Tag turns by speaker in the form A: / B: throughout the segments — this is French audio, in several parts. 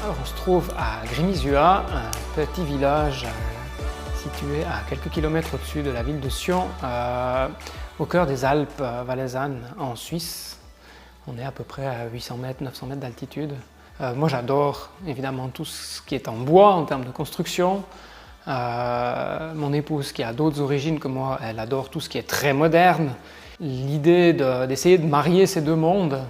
A: Alors, on se trouve à Grimizua, un petit village situé à quelques kilomètres au-dessus de la ville de Sion, au cœur des Alpes valaisannes en Suisse. On est à peu près à 800 mètres, 900 mètres d'altitude. Moi j'adore évidemment tout ce qui est en bois en termes de construction. Mon épouse, qui a d'autres origines que moi, elle adore tout ce qui est très moderne. L'idée d'essayer de marier ces deux mondes,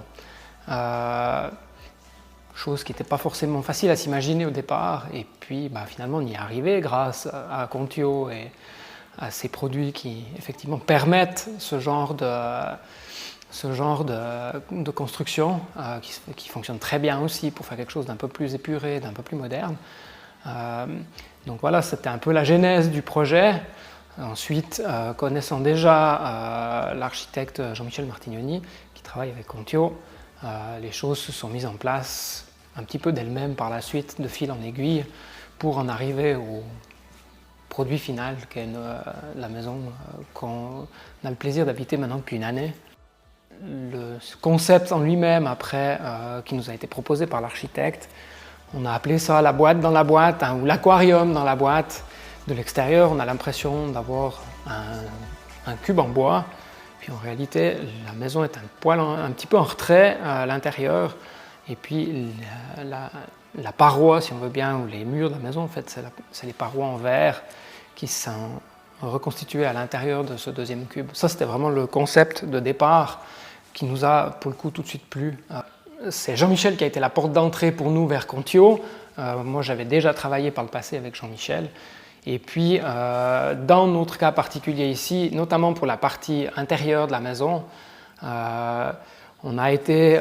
A: chose qui n'était pas forcément facile à s'imaginer au départ, et puis finalement on y est arrivé grâce à Contio et à ces produits qui effectivement permettent ce genre de construction qui fonctionne très bien aussi pour faire quelque chose d'un peu plus épuré, d'un peu plus moderne. Donc voilà, c'était un peu la genèse du projet. Ensuite, connaissant déjà l'architecte Jean-Michel Martignoni, qui travaille avec Contio, les choses se sont mises en place un petit peu d'elles-mêmes par la suite, de fil en aiguille, pour en arriver au produit final, qui est la maison qu'on a le plaisir d'habiter maintenant depuis une année. Le concept en lui-même, après, qui nous a été proposé par l'architecte, on a appelé ça la boîte dans la boîte, ou l'aquarium dans la boîte. De l'extérieur, on a l'impression d'avoir un cube en bois, puis en réalité, la maison est un petit peu en retrait à l'intérieur, et puis la paroi, si on veut bien, ou les murs de la maison, en fait, c'est les parois en verre qui sont reconstituées à l'intérieur de ce deuxième cube. Ça, c'était vraiment le concept de départ qui nous a, pour le coup, tout de suite plu. C'est Jean-Michel qui a été la porte d'entrée pour nous vers Contio. Moi, j'avais déjà travaillé par le passé avec Jean-Michel. Et puis, dans notre cas particulier ici, notamment pour la partie intérieure de la maison, on a été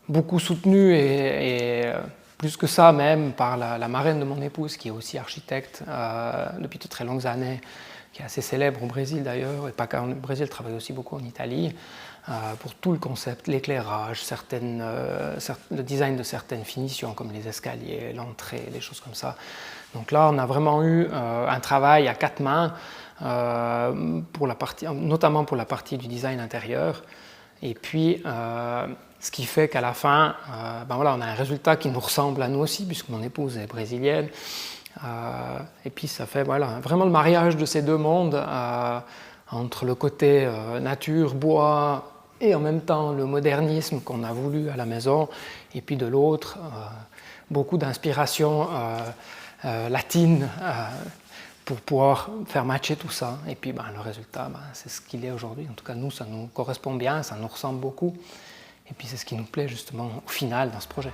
A: beaucoup soutenu et plus que ça même par la marraine de mon épouse, qui est aussi architecte depuis de très longues années, qui est assez célèbre au Brésil d'ailleurs, et pas qu'au Brésil, elle travaille aussi beaucoup en Italie, pour tout le concept, l'éclairage, le design de certaines finitions comme les escaliers, l'entrée, des choses comme ça. Donc là, on a vraiment eu un travail à quatre mains, notamment pour la partie du design intérieur. Et puis, ce qui fait qu'à la fin, on a un résultat qui nous ressemble à nous aussi, puisque mon épouse est brésilienne. Et puis, ça fait vraiment le mariage de ces deux mondes, entre le côté nature, bois, et en même temps le modernisme qu'on a voulu à la maison, et puis de l'autre, beaucoup d'inspiration latine pour pouvoir faire matcher tout ça. Et puis le résultat, c'est ce qu'il est aujourd'hui. En tout cas, nous, ça nous correspond bien, ça nous ressemble beaucoup. Et puis c'est ce qui nous plaît justement au final dans ce projet.